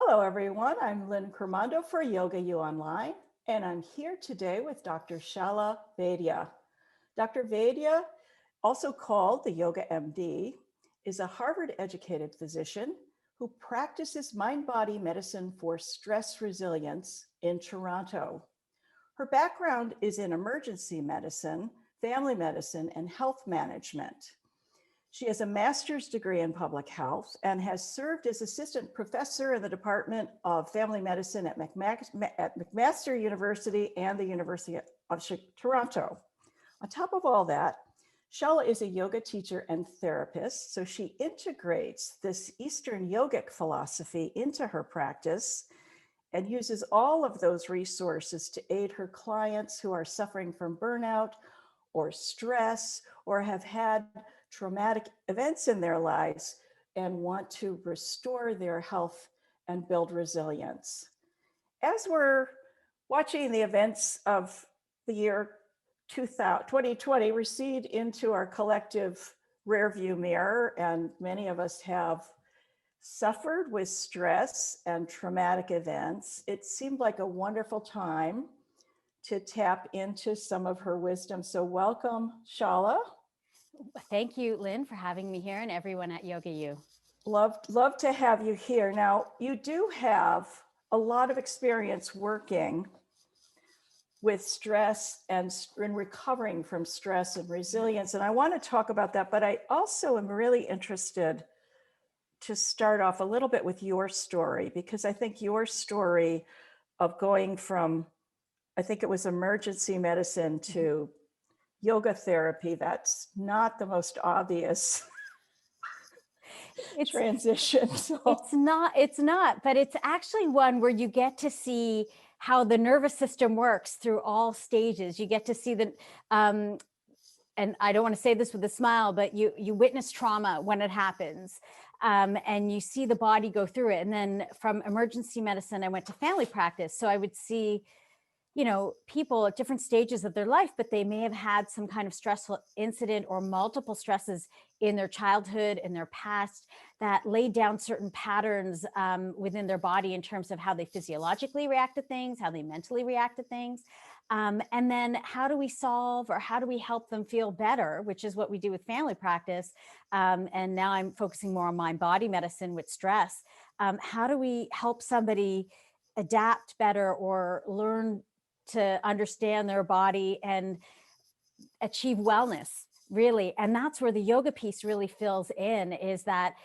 Hello, everyone. I'm Lynn Cremando for YogaUOnline, and I'm here today with Dr. Shailla Vaidya. Dr. Vaidya, also called the Yoga MD, is a Harvard-educated physician who practices mind-body medicine for stress resilience in Toronto. Her background is in emergency medicine, family medicine, and health management. She has a master's degree in public health and has served as assistant professor in the Department of Family Medicine at McMaster University and the University of Toronto. On top of all that, Shailla is a yoga teacher and therapist, so she integrates this Eastern yogic philosophy into her practice and uses all of those resources to aid her clients who are suffering from burnout or stress or have had traumatic events in their lives and want to restore their health and build resilience. As we're watching the events of the year 2020 recede into our collective rearview mirror, and many of us have suffered with stress and traumatic events, it seemed like a wonderful time to tap into some of her wisdom. So welcome, Shailla. Thank you, Lynn, for having me here and everyone at YogaU. Love to have you here. Now, you do have a lot of experience working with stress and in recovering from stress and resilience. And I want to talk about that, but I also am really interested to start off a little bit with your story, because I think your story of going from, I think it was emergency medicine to yoga therapy, that's not the most obvious transition. So. It's not, but it's actually one where you get to see how the nervous system works through all stages. You get to see the, and I don't want to say this with a smile, but you witness trauma when it happens. And you see the body go through it. And then from emergency medicine, I went to family practice. So I would see, people at different stages of their life, but they may have had some kind of stressful incident or multiple stresses in their childhood, in their past, that laid down certain patterns within their body in terms of how they physiologically react to things, how they mentally react to things. And then how do we solve or how do we help them feel better, which is what we do with family practice. And now I'm focusing more on mind-body medicine with stress. How do we help somebody adapt better or learn to understand their body and achieve wellness, really? And that's where the yoga piece really fills in, is that,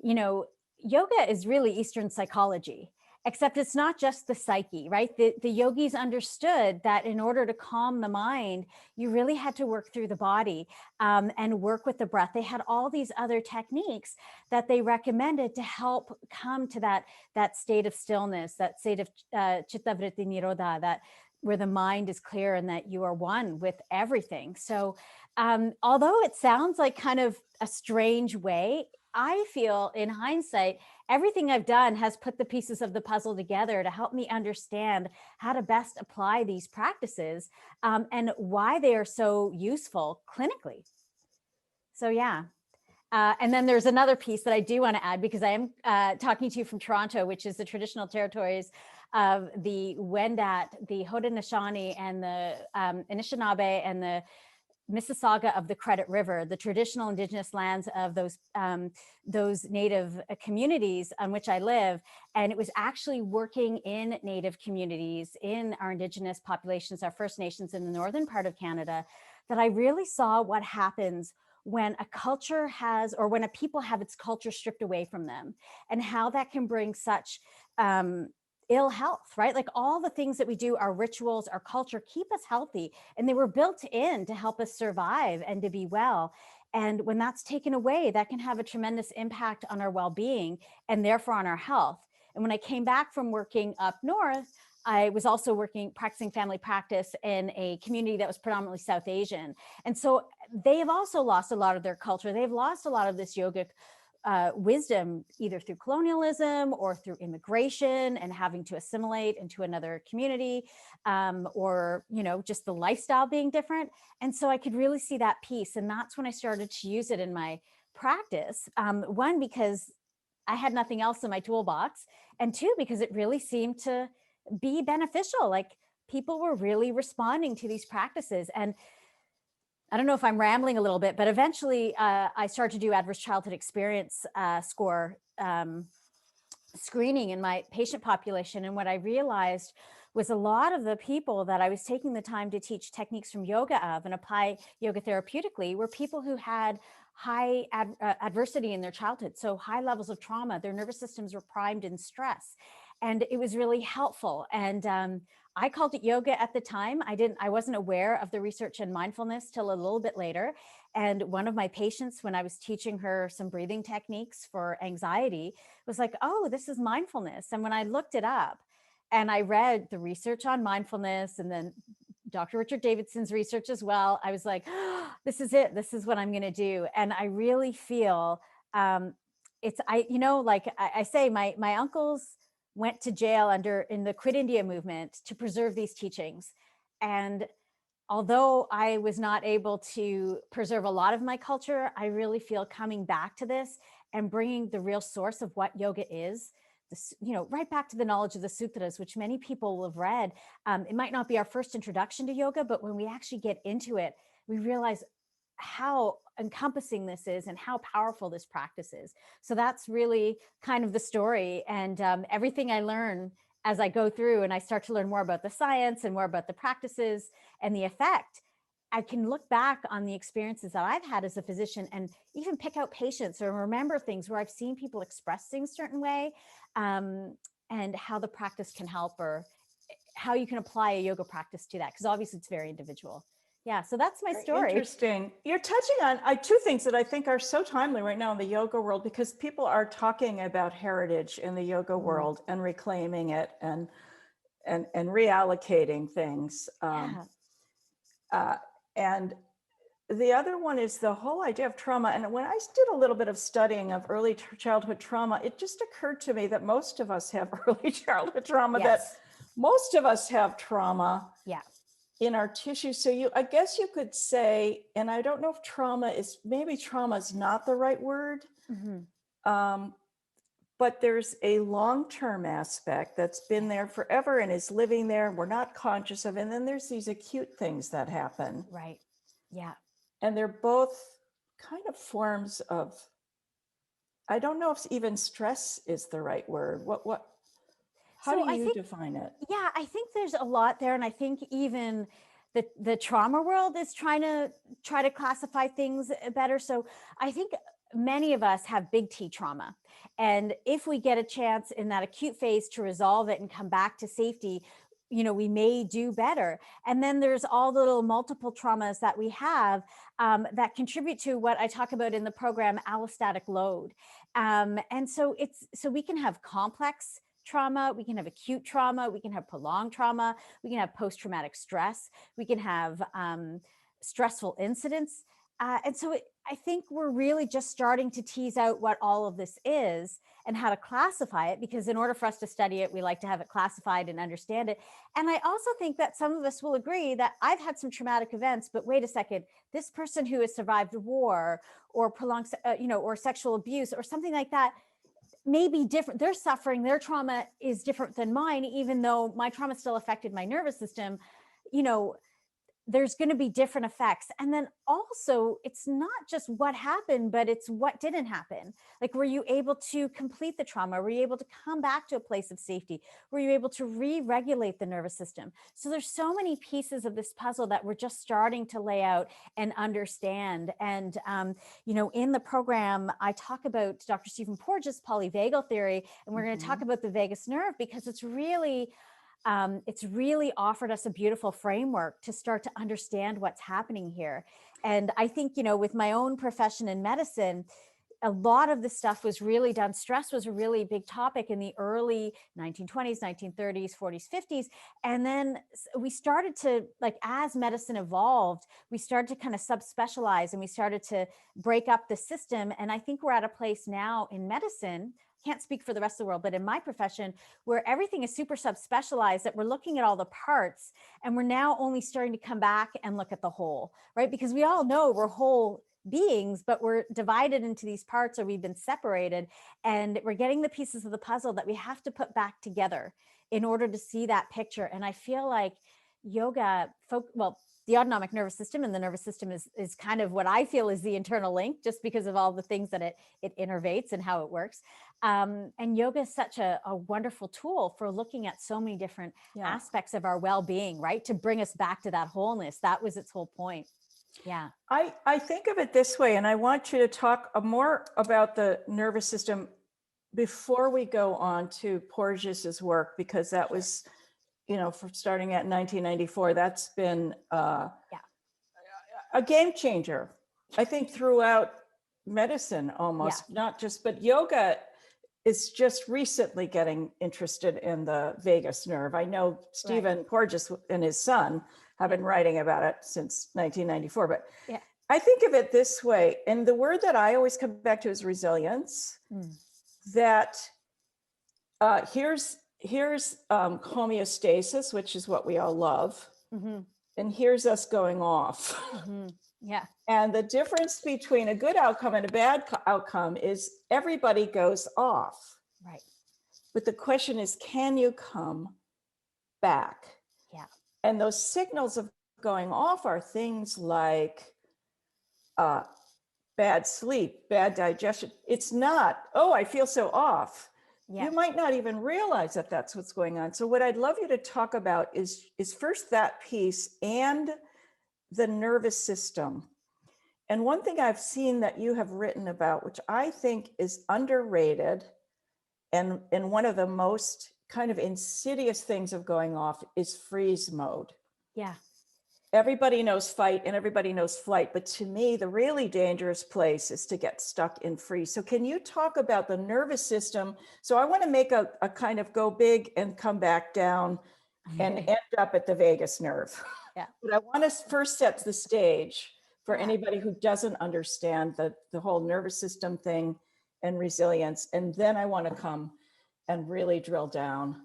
yoga is really Eastern psychology, except it's not just the psyche, right? The yogis understood that in order to calm the mind, you really had to work through the body and work with the breath. They had all these other techniques that they recommended to help come to that state of stillness, that state of chitta vritti nirodha, that where the mind is clear and that you are one with everything. So although it sounds like kind of a strange way, I feel in hindsight, everything I've done has put the pieces of the puzzle together to help me understand how to best apply these practices and why they are so useful clinically. So yeah. And then there's another piece that I do want to add, because I am talking to you from Toronto, which is the traditional territories of the Wendat, the Haudenosaunee, and the Anishinaabe, and the Mississauga of the Credit River, the traditional indigenous lands of those native communities on which I live. And it was actually working in native communities, in our indigenous populations, our First Nations in the northern part of Canada, that I really saw what happens when a culture has, or when a people have its culture stripped away from them, and how that can bring such ill health, right? Like all the things that we do, our rituals, our culture, keep us healthy, and they were built in to help us survive and to be well. And when that's taken away, that can have a tremendous impact on our well-being and therefore on our health. And when I came back from working up north, I was also practicing family practice in a community that was predominantly South Asian. And so they have also lost a lot of their culture. They've lost a lot of this yogic wisdom, either through colonialism or through immigration and having to assimilate into another community, or, just the lifestyle being different. And so I could really see that piece. And that's when I started to use it in my practice. One, because I had nothing else in my toolbox. And two, because it really seemed to be beneficial. Like people were really responding to these practices. And I don't know if I'm rambling a little bit, but eventually I started to do adverse childhood experience score screening in my patient population. And what I realized was a lot of the people that I was taking the time to teach techniques from yoga of and apply yoga therapeutically were people who had high adversity in their childhood. So high levels of trauma, their nervous systems were primed in stress. And it was really helpful. And I called it yoga at the time. I wasn't aware of the research in mindfulness till a little bit later. And one of my patients, when I was teaching her some breathing techniques for anxiety, was like, oh, this is mindfulness. And when I looked it up and I read the research on mindfulness and then Dr. Richard Davidson's research as well, I was like, oh, this is it. This is what I'm going to do. And I really feel like I say, my uncles went to jail in the Quit India movement to preserve these teachings. And although I was not able to preserve a lot of my culture, I really feel coming back to this and bringing the real source of what yoga is, right back to the knowledge of the sutras, which many people will have read. It might not be our first introduction to yoga, but when we actually get into it, we realize how encompassing this is and how powerful this practice is. So that's really kind of the story. And everything I learn as I go through and I start to learn more about the science and more about the practices and the effect, I can look back on the experiences that I've had as a physician and even pick out patients or remember things where I've seen people express things a certain way, and how the practice can help or how you can apply a yoga practice to that. Because obviously it's very individual. Yeah, so that's my story. Interesting. You're touching on two things that I think are so timely right now in the yoga world, because people are talking about heritage in the yoga world and reclaiming it and reallocating things. And the other one is the whole idea of trauma. And when I did a little bit of studying of early childhood trauma, it just occurred to me that most of us have early childhood trauma, Yes. that most of us have trauma. Yeah. In our tissue. So I guess you could say, and I don't know if maybe trauma is not the right word, but there's a long-term aspect that's been there forever and is living there. We're not conscious of it. And then there's these acute things that happen. Right. Yeah. And they're both kind of forms of, I don't know if even stress is the right word. How do you define it? Yeah, I think there's a lot there. And I think even the trauma world is trying to classify things better. So I think many of us have big T trauma. And if we get a chance in that acute phase to resolve it and come back to safety, we may do better. And then there's all the little multiple traumas that we have that contribute to what I talk about in the program, allostatic load. And so we can have complex trauma, we can have acute trauma, we can have prolonged trauma, we can have post-traumatic stress, we can have stressful incidents. And so I think we're really just starting to tease out what all of this is and how to classify it, because in order for us to study it, we like to have it classified and understand it. And I also think that some of us will agree that I've had some traumatic events, but wait a second, this person who has survived war or prolonged, or sexual abuse or something like that, may be different. Their suffering, their trauma is different than mine, even though my trauma still affected my nervous system. There's going to be different effects. And then also, it's not just what happened, but it's what didn't happen. Like, were you able to complete the trauma? Were you able to come back to a place of safety? Were you able to re-regulate the nervous system? So there's so many pieces of this puzzle that we're just starting to lay out and understand. And, in the program, I talk about Dr. Stephen Porges' polyvagal theory, and we're going to talk about the vagus nerve, because it's really offered us a beautiful framework to start to understand what's happening here. And I think, with my own profession in medicine, a lot of this stuff was really done. Stress was a really big topic in the early 1920s, 1930s, 40s, 50s. And then we started to, as medicine evolved, we started to kind of subspecialize and we started to break up the system. And I think we're at a place now in medicine, can't speak for the rest of the world, but in my profession, where everything is super subspecialized, that we're looking at all the parts and we're now only starting to come back and look at the whole, right? Because we all know we're whole beings, but we're divided into these parts, or we've been separated, and we're getting the pieces of the puzzle that we have to put back together in order to see that picture. And I feel like yoga, well, the autonomic nervous system and the nervous system is kind of what I feel is the internal link, just because of all the things that it innervates and how it works. And yoga is such a wonderful tool for looking at so many different aspects of our well-being, right? To bring us back to that wholeness. That was its whole point. Yeah. I think of it this way, and I want you to talk more about the nervous system before we go on to Porges's work, because that was, from starting at 1994, that's been a game changer, I think, throughout medicine almost, not just, but yoga is just recently getting interested in the vagus nerve. I know Stephen Porges and his son have been writing about it since 1994, but I think of it this way, and the word that I always come back to is resilience. That here's homeostasis, which is what we all love, and here's us going off. Yeah. And the difference between a good outcome and a bad outcome is everybody goes off. Right. But the question is, can you come back? Yeah. And those signals of going off are things like bad sleep, bad digestion. It's not, oh, I feel so off. You might not even realize that that's what's going on. So what I'd love you to talk about is first that piece and the nervous system. And one thing I've seen that you have written about, which I think is underrated, and one of the most kind of insidious things of going off, is freeze mode. Yeah. Everybody knows fight and everybody knows flight, but to me, the really dangerous place is to get stuck in freeze. So can you talk about the nervous system? So I want to make a kind of go big and come back down and end up at the vagus nerve. Yeah. But I want to first set the stage for anybody who doesn't understand the whole nervous system thing and resilience. And then I want to come and really drill down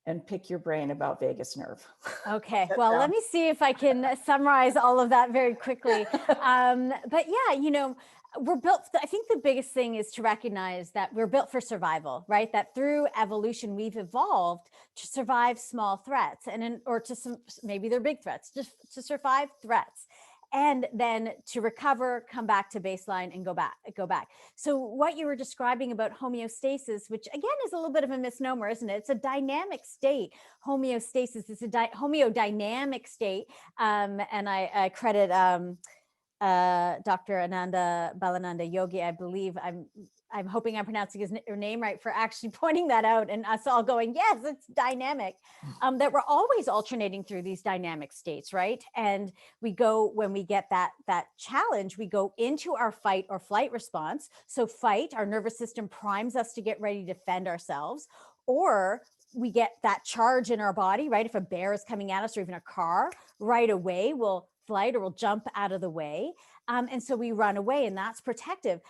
and pick your brain about vagus nerve. Okay, well, let me see if I can summarize all of that very quickly. But yeah, we're built, I think the biggest thing is to recognize that we're built for survival, right? That through evolution, we've evolved to survive small threats maybe they're big threats, just to survive threats. And then to recover, come back to baseline and go back. So what you were describing about homeostasis, which again is a little bit of a misnomer, isn't it? It's a dynamic state. Homeostasis is a homeo-dynamic state. And I credit Dr. Ananda Balananda Yogi, I believe. I'm hoping I'm pronouncing his name right, for actually pointing that out, and us all going, yes, it's dynamic. That we're always alternating through these dynamic states, right? And when we get that challenge, we go into our fight or flight response. So fight, our nervous system primes us to get ready to defend ourselves, or we get that charge in our body, right? If a bear is coming at us, or even a car, right away we'll flight or we'll jump out of the way. And so we run away, and that's protective.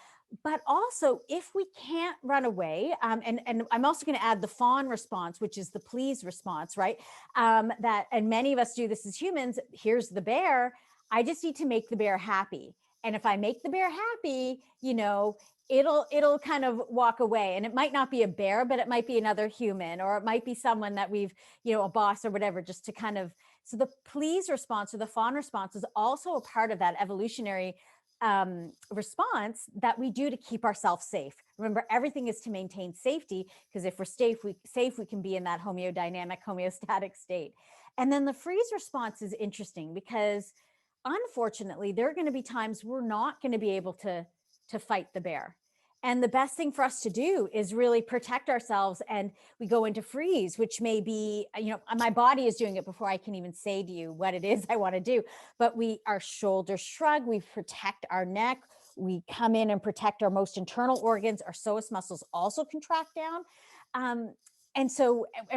But also, if we can't run away, and I'm also going to add the fawn response, which is the please response, right? And many of us do this as humans. Here's the bear. I just need to make the bear happy. And if I make the bear happy, it'll kind of walk away. And it might not be a bear, but it might be another human, or it might be someone that we've, a boss or whatever, just to kind of, so the please response or the fawn response is also a part of that evolutionary response that we do to keep ourselves safe. Remember, everything is to maintain safety, because if we're safe, we can be in that homeo-dynamic, homeostatic state. And then the freeze response is interesting, because unfortunately, there are going to be times we're not going to be able to fight the bear. And the best thing for us to do is really protect ourselves. And we go into freeze, which may be, my body is doing it before I can even say to you what it is I want to do. But our shoulders shrug, we protect our neck, we come in and protect our most internal organs. Our psoas muscles also contract down. And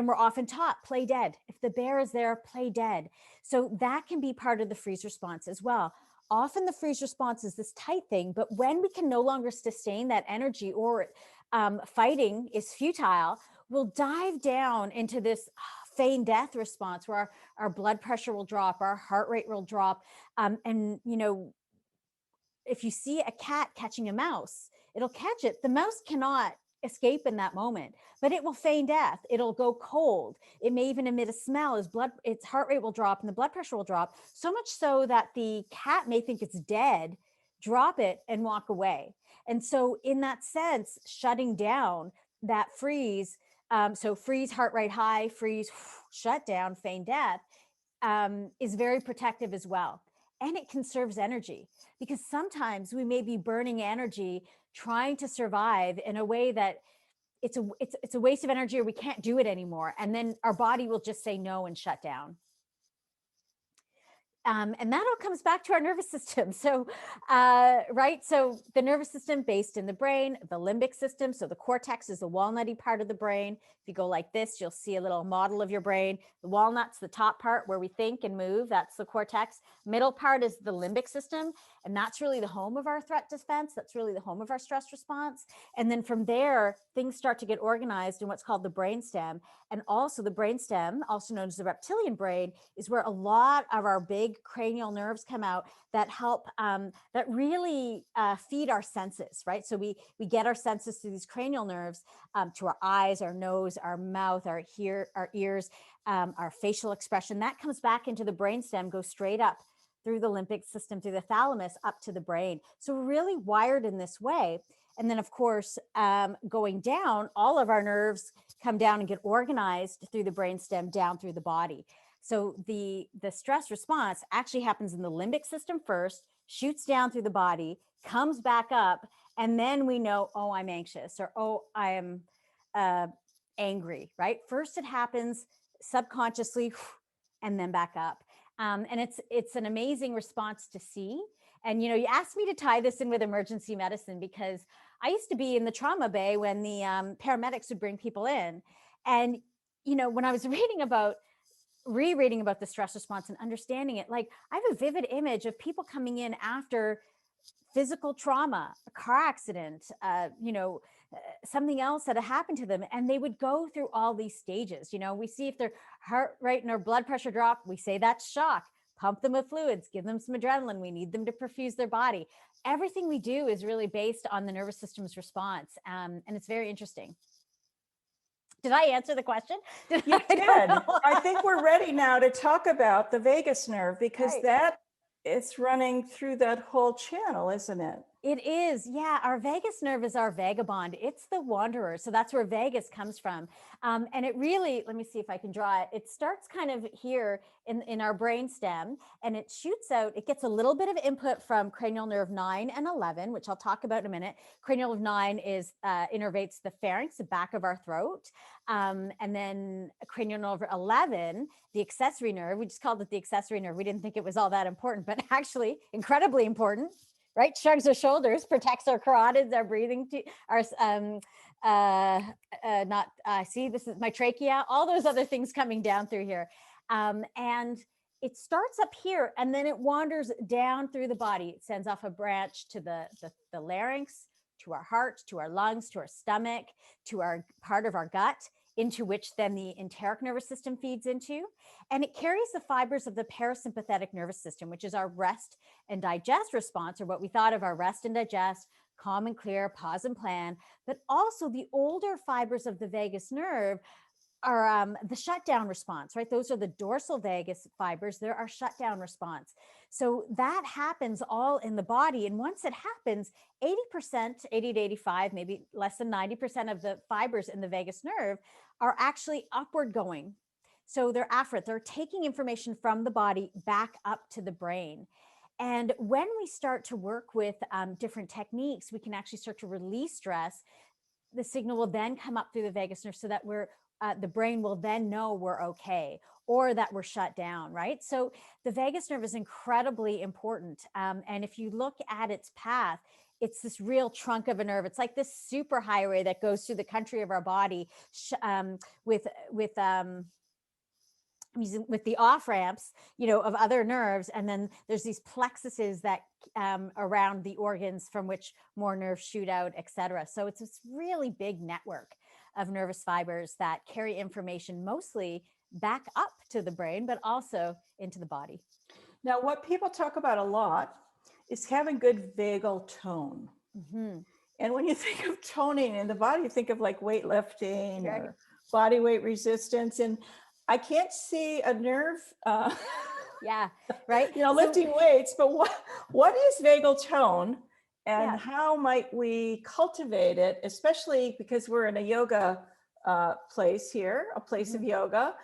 we're often taught, play dead. If the bear is there, play dead. So that can be part of the freeze response as well. Often the freeze response is this tight thing, but when we can no longer sustain that energy, or fighting is futile, we'll dive down into this feigned death response, where our blood pressure will drop, our heart rate will drop. if you see a cat catching a mouse, it'll catch it. The mouse cannot escape in that moment, but it will feign death. It'll go cold. It may even emit a smell. Its heart rate will drop and the blood pressure will drop, so much so that the cat may think it's dead, drop it and walk away. And so in that sense, shutting down that freeze, so freeze, heart rate high, freeze, shut down, feign death, is very protective as well. And it conserves energy, because sometimes we may be burning energy trying to survive in a way that it's a waste of energy, or we can't do it anymore. And then our body will just say no and shut down. And that all comes back to our nervous system. So, right. So the nervous system based in the brain, the limbic system. So the cortex is the walnutty part of the brain. If you go like this, you'll see a little model of your brain. The walnut's the top part where we think and move. That's the cortex. Middle part is the limbic system. And that's really the home of our threat defense. That's really the home of our stress response. And then from there, things start to get organized in what's called the brainstem. And also the brainstem, also known as the reptilian brain, is where a lot of our big cranial nerves come out that help, that really feed our senses, right? So we get our senses through these cranial nerves, to our eyes, our nose, our mouth, our ears, our facial expression. That comes back into the brainstem, goes straight up through the limbic system, through the thalamus, up to the brain. So we're really wired in this way. And then, of course, going down, all of our nerves come down and get organized through the brainstem down through the body. So the stress response actually happens in the limbic system first, shoots down through the body, comes back up, and then we know, oh, I'm anxious, or oh, I am angry, right? First it happens subconsciously, and then back up. And it's an amazing response to see. And, you know, you asked me to tie this in with emergency medicine, because I used to be in the trauma bay when the paramedics would bring people in. And, you know, when I was rereading about the stress response and understanding it, like, I have a vivid image of people coming in after physical trauma, a car accident, something else that had happened to them. And they would go through all these stages. You know, we see if their heart rate and their blood pressure drop, we say that's shock, pump them with fluids, give them some adrenaline. We need them to perfuse their body. Everything we do is really based on the nervous system's response. And it's very interesting. Did I answer the question? You did. I think we're ready now to talk about the vagus nerve, because that it's running through that whole channel, isn't it? It is. Yeah. Our vagus nerve is our vagabond. It's the wanderer. So that's where vagus comes from. And it really, let me see if I can draw it. It starts kind of here in our brain stem, and it shoots out. It gets a little bit of input from cranial nerve 9 and 11, which I'll talk about in a minute. Cranial nerve 9 is innervates the pharynx, the back of our throat. And then cranial nerve 11, the accessory nerve, we just called it the accessory nerve. We didn't think it was all that important, but actually incredibly important. Right, shrugs our shoulders, protects our carotids, our breathing, our see, this is my trachea, all those other things coming down through here, and it starts up here, and then it wanders down through the body. It sends off a branch to the larynx, to our heart, to our lungs, to our stomach, to our part of our gut, into which then the enteric nervous system feeds into. And it carries the fibers of the parasympathetic nervous system, which is our rest and digest response, or what we thought of our rest and digest, calm and clear, pause and plan. But also the older fibers of the vagus nerve are the shutdown response, right? Those are the dorsal vagus fibers. They're our shutdown response. So that happens all in the body. And once it happens, 80%, 80 to 85, maybe less than 90% of the fibers in the vagus nerve are actually upward going. So they're afferent. They're taking information from the body back up to the brain. And when we start to work with different techniques, we can actually start to release stress. The signal will then come up through the vagus nerve, so that the brain will then know we're okay, or that we're shut down, right? So the vagus nerve is incredibly important. And if you look at its path, it's this real trunk of a nerve. It's like this super highway that goes through the country of our body, with the off ramps, you know, of other nerves. And then there's these plexuses that around the organs from which more nerves shoot out, et cetera. So it's this really big network of nervous fibers that carry information mostly back up to the brain, but also into the body. Now, what people talk about a lot is having good vagal tone. Mhm. And when you think of toning in the body, you think of like weightlifting Right. or body weight resistance. And I can't see a nerve, Yeah, right. you know, So, lifting weights, but what is vagal tone and yeah. how might we cultivate it, especially because we're in a yoga place here, a place of Mhm. yoga.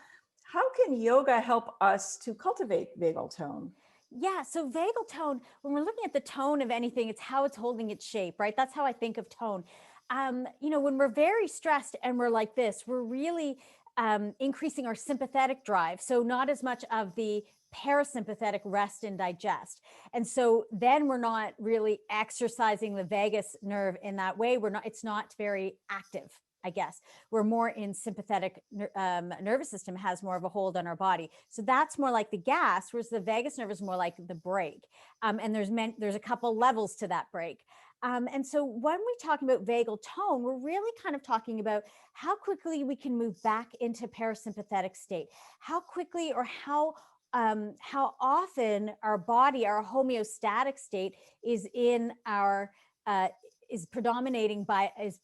How can yoga help us to cultivate vagal tone? Yeah, so vagal tone, when we're looking at the tone of anything, it's how it's holding its shape, right? That's how I think of tone. When we're very stressed and we're like this, we're really increasing our sympathetic drive. So not as much of the parasympathetic rest and digest. And so then we're not really exercising the vagus nerve in that way. It's not very active, I guess. We're more in sympathetic nervous system has more of a hold on our body. So that's more like the gas, whereas the vagus nerve is more like the brake. And there's a couple levels to that brake. And so when we talk about vagal tone, we're really kind of talking about how quickly we can move back into parasympathetic state, how quickly or how often our body, our homeostatic state is in our is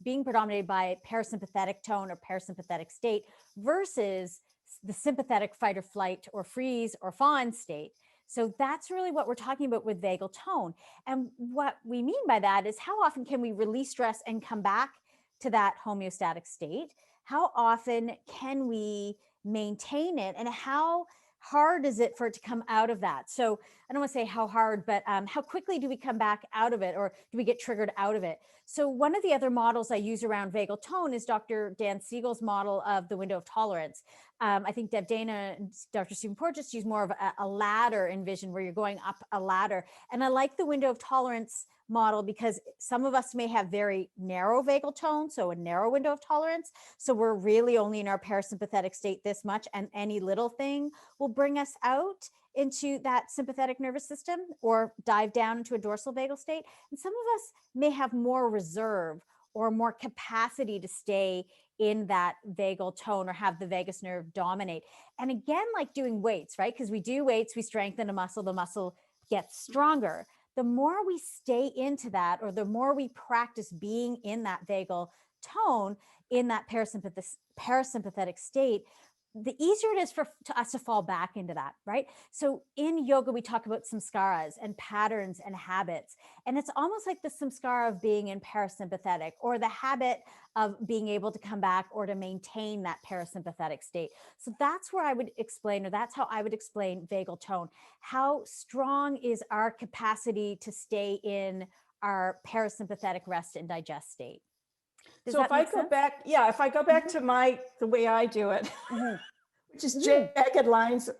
being predominated by parasympathetic tone or parasympathetic state versus the sympathetic fight or flight or freeze or fawn state. So that's really what we're talking about with vagal tone. And what we mean by that is how often can we release stress and come back to that homeostatic state? How often can we maintain it? And how hard is it for it to come out of that? So I don't want to say how hard, but how quickly do we come back out of it, or do we get triggered out of it? So one of the other models I use around vagal tone is Dr. Dan Siegel's model of the window of tolerance. I think Deb Dana and Dr. Stephen Porges use more of a ladder in vision, where you're going up a ladder. And I like the window of tolerance model because some of us may have very narrow vagal tone, so a narrow window of tolerance. So we're really only in our parasympathetic state this much, and any little thing will bring us out into that sympathetic nervous system or dive down into a dorsal vagal state. And some of us may have more reserve or more capacity to stay in that vagal tone or have the vagus nerve dominate. And again, like doing weights, right? Because we do weights, we strengthen a muscle, the muscle gets stronger. The more we stay into that, or the more we practice being in that vagal tone, in that parasympathetic state, the easier it is for us to fall back into that, right? So in yoga, we talk about samskaras and patterns and habits. And it's almost like the samskara of being in parasympathetic, or the habit of being able to come back or to maintain that parasympathetic state. So that's where I would explain, or that's how I would explain vagal tone. How strong is our capacity to stay in our parasympathetic rest and digest state? Does So that if I make go sense? back, yeah, if I go back to the way I do it, Mhm. which is Mhm. jagged lines,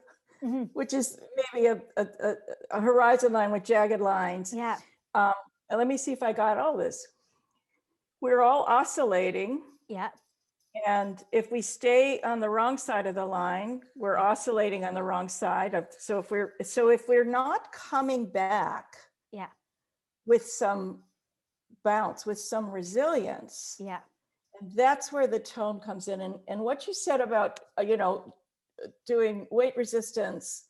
Mhm. which is maybe a horizon line with jagged lines. Yeah. Um, and let me see if I got all this. We're all oscillating. Yeah. And if we stay on the wrong side of the line, we're Yeah. oscillating on the wrong side of, so if we're not coming back Yeah. with some bounce, with some resilience, Yeah. and that's where the tone comes in. And what you said about, doing weight resistance,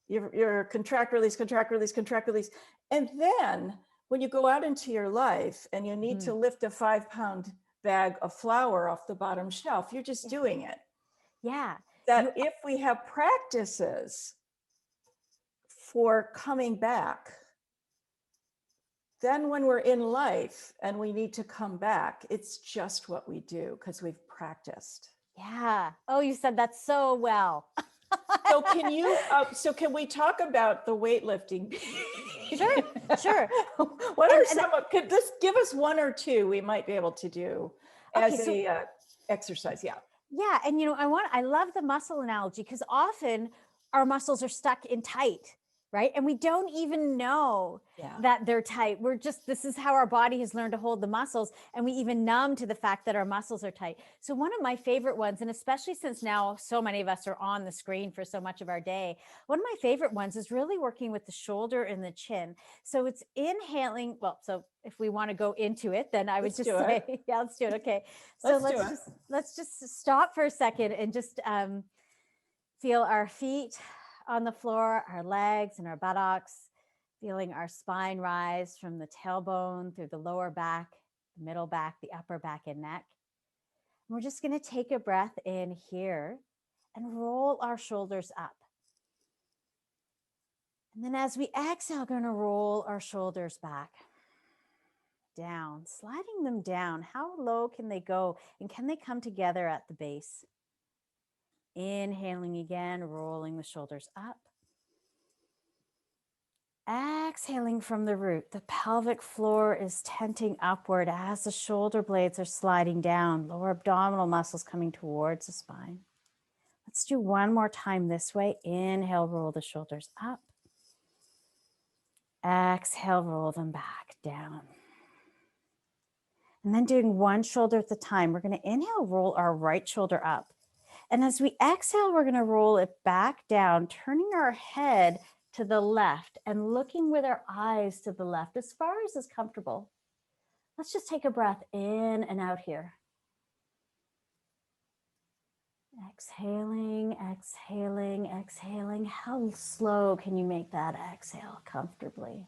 your contract, release, contract, release, contract, release. And then when you go out into your life and you need to Mhm. lift a 5-pound bag of flour off the bottom shelf, you're just Yeah. doing it. Yeah. That You if we have practices for coming back, then when we're in life and we need to come back, it's just what we do because we've practiced. Yeah. Oh, you said that so well. So can we talk about the weightlifting? Sure. Sure. What are And could this give us one or two we might be able to do okay, as so a exercise? Yeah. yeah, and I love the muscle analogy, because often our muscles are stuck in tight, right? And we don't even know Yeah. that they're tight. This is how our body has learned to hold the muscles, and we even numb to the fact that our muscles are tight. So one of my favorite ones, and especially since now so many of us are on the screen for so much of our day, one of my favorite ones is really working with the shoulder and the chin. So it's inhaling. Well, so if we want to go into it, then I would Let's just do it. say, yeah, let's do it. Okay. So Let's do it. let's just stop for a second and just feel our feet on the floor, our legs and our buttocks. Feeling our spine rise from the tailbone through the lower back, the middle back, the upper back and neck. And we're just going to take a breath in here and roll our shoulders up. And then as we exhale, we're going to roll our shoulders back, down, sliding them down. How low can they go? And can they come together at the base? Inhaling again, rolling the shoulders up. Exhaling from the root, the pelvic floor is tenting upward as the shoulder blades are sliding down, lower abdominal muscles coming towards the spine. Let's do one more time this way. Inhale, roll the shoulders up. Exhale, roll them back down. And then doing one shoulder at a time, we're going to inhale, roll our right shoulder up. And as we exhale, we're going to roll it back down, turning our head to the left and looking with our eyes to the left as far as is comfortable. Let's just take a breath in and out here. Exhaling, exhaling, exhaling. How slow can you make that exhale comfortably?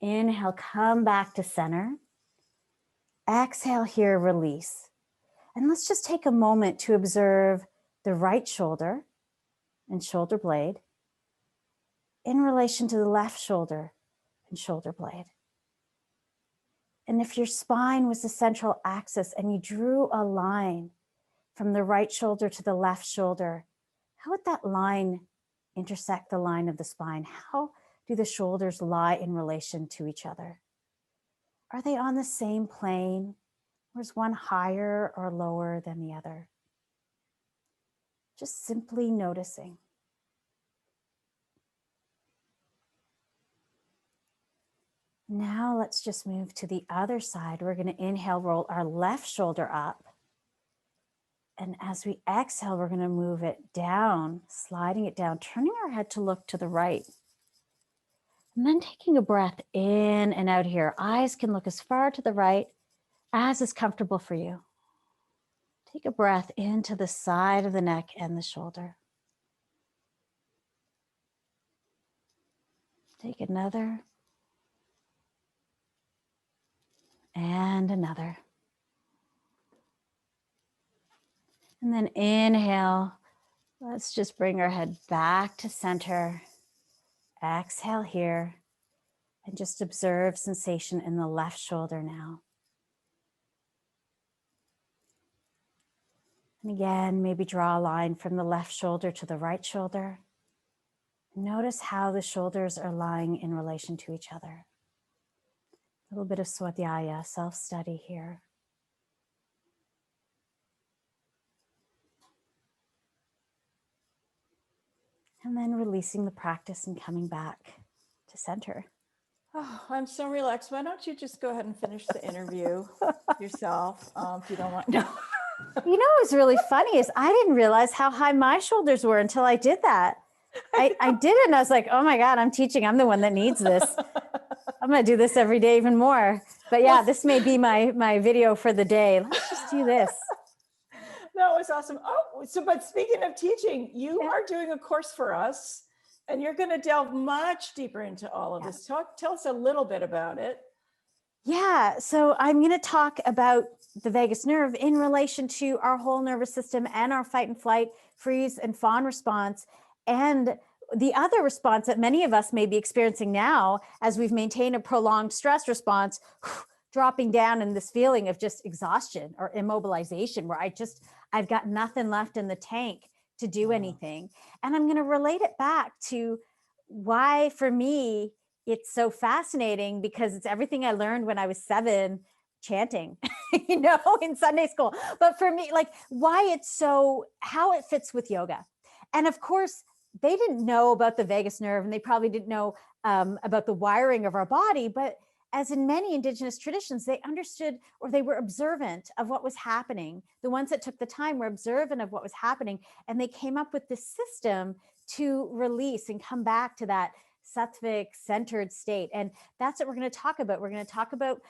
Inhale, come back to center. Exhale here, release. And let's just take a moment to observe the right shoulder and shoulder blade in relation to the left shoulder and shoulder blade. And if your spine was the central axis and you drew a line from the right shoulder to the left shoulder, how would that line intersect the line of the spine? How do the shoulders lie in relation to each other? Are they on the same plane? Or is one higher or lower than the other? Just simply noticing. Now let's just move to the other side. We're going to inhale, roll our left shoulder up. And as we exhale, we're going to move it down, sliding it down, turning our head to look to the right. And then taking a breath in and out here. Eyes can look as far to the right as is comfortable for you. Take a breath into the side of the neck and the shoulder. Take another. And another. And then inhale. Let's just bring our head back to center. Exhale here. And just observe sensation in the left shoulder now. And again, maybe draw a line from the left shoulder to the right shoulder. Notice how the shoulders are lying in relation to each other. A little bit of swadhyaya, self-study here. And then releasing the practice and coming back to center. Oh, I'm so relaxed. Why don't you just go ahead and finish the interview yourself if you don't want to. You know what's really funny is I didn't realize how high my shoulders were until I did that. I did it and I was like, oh my God, I'm teaching. I'm the one that needs this. I'm going to do this every day even more. But yeah, this may be my video for the day. Let's just do this. That was awesome. Oh, but speaking of teaching, you are doing a course for us and you're going to delve much deeper into all of this. Tell us a little bit about it. Yeah, so I'm going to talk about the vagus nerve in relation to our whole nervous system and our fight and flight, freeze and fawn response, and the other response that many of us may be experiencing now as we've maintained a prolonged stress response, dropping down in this feeling of just exhaustion or immobilization where I've got nothing left in the tank to do anything. And I'm going to relate it back to why, for me, it's so fascinating, because it's everything I learned when I was 7 chanting, in Sunday school. But for me, like how it fits with yoga. And of course, they didn't know about the vagus nerve and they probably didn't know about the wiring of our body. But as in many indigenous traditions, they understood, or they were observant of what was happening. The ones that took the time were observant of what was happening. And they came up with this system to release and come back to that sattvic centered state. And that's what we're going to talk about. We're going to talk about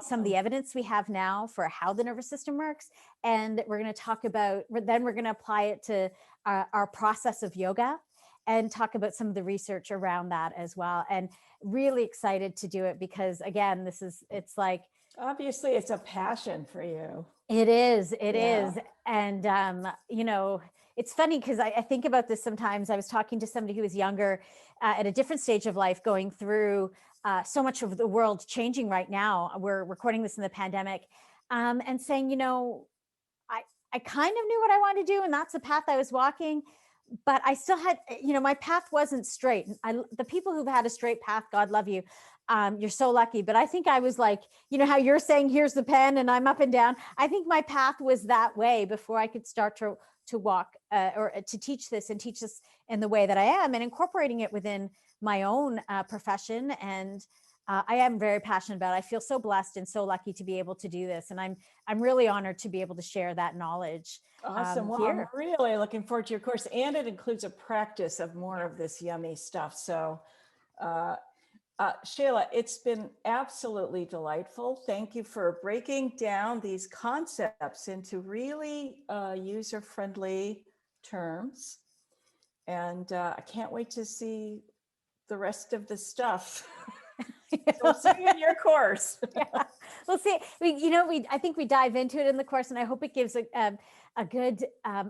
some of the evidence we have now for how the nervous system works. And we're going to talk about, then we're going to apply it to our process of yoga. and talk about some of the research around that as well. And really excited to do it because again, it's like, Obviously, it's a passion for you. it is. Yeah. And, it's funny because I think about this sometimes. I was talking to somebody who was younger at a different stage of life, going through so much of the world changing right now. We're recording this in the pandemic, and saying, I kind of knew what I wanted to do, and that's the path I was walking. But I still had, my path wasn't straight. The people who've had a straight path, God love you. You're so lucky. But I think I was like, how you're saying, here's the pen and I'm up and down. I think my path was that way before I could start to walk or to teach this in the way that I am, and incorporating it within my own profession. And I am very passionate about it. I feel so blessed and so lucky to be able to do this. And I'm really honored to be able to share that knowledge Awesome. Well, here. I'm really looking forward to your course, and it includes a practice of more of this yummy stuff. So, Shailla, it's been absolutely delightful. Thank you for breaking down these concepts into really user-friendly terms. And I can't wait to see the rest of the stuff. So we'll see you in your course. Yeah, we'll see. I think we dive into it in the course, and I hope it gives a good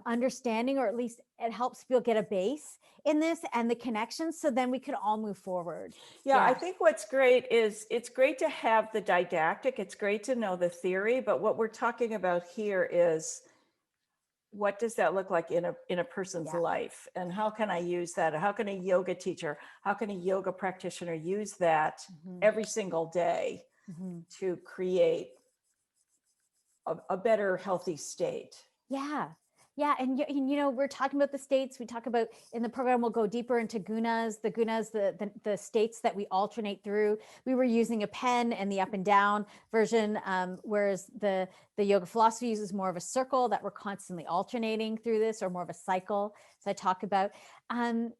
understanding, or at least it helps people get a base in this and the connections, so then we can all move forward. Yeah, I think what's great is it's great to have the didactic. It's great to know the theory, but what we're talking about here is, what does that look like in a person's life, and how can I use that? How can a yoga teacher, how can a yoga practitioner use that every single day to create a better, healthy state? Yeah. And we're talking about the states. We talk about, in the program, we'll go deeper into gunas, the states that we alternate through. We were using a pen and the up and down version, whereas the yoga philosophy uses more of a circle that we're constantly alternating through this, or more of a cycle. So I talk about, and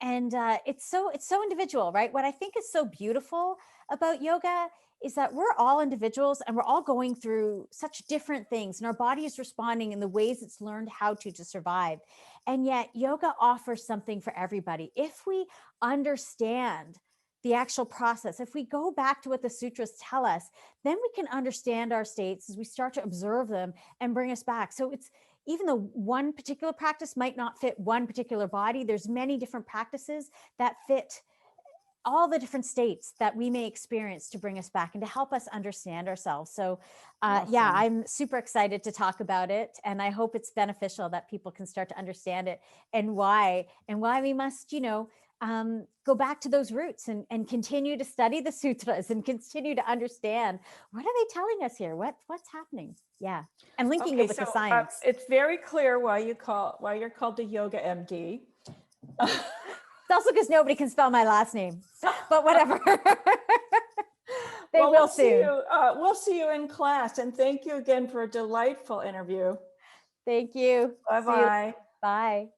it's so individual, right? What I think is so beautiful about yoga is that we're all individuals, and we're all going through such different things, and our body is responding in the ways it's learned how to survive. And yet yoga offers something for everybody. If we understand the actual process, if we go back to what the sutras tell us, then we can understand our states as we start to observe them and bring us back. So it's, even though one particular practice might not fit one particular body, there's many different practices that fit all the different states that we may experience to bring us back and to help us understand ourselves. So yeah, I'm super excited to talk about it, and I hope it's beneficial, that people can start to understand it, and why we must, go back to those roots and continue to study the sutras and continue to understand, what are they telling us here? What's happening? Yeah. And linking it with the science. It's very clear why you're called the Yoga MD. It's also because nobody can spell my last name, but whatever. They will soon. We'll see you in class, and thank you again for a delightful interview. Thank you. Bye-bye. Bye.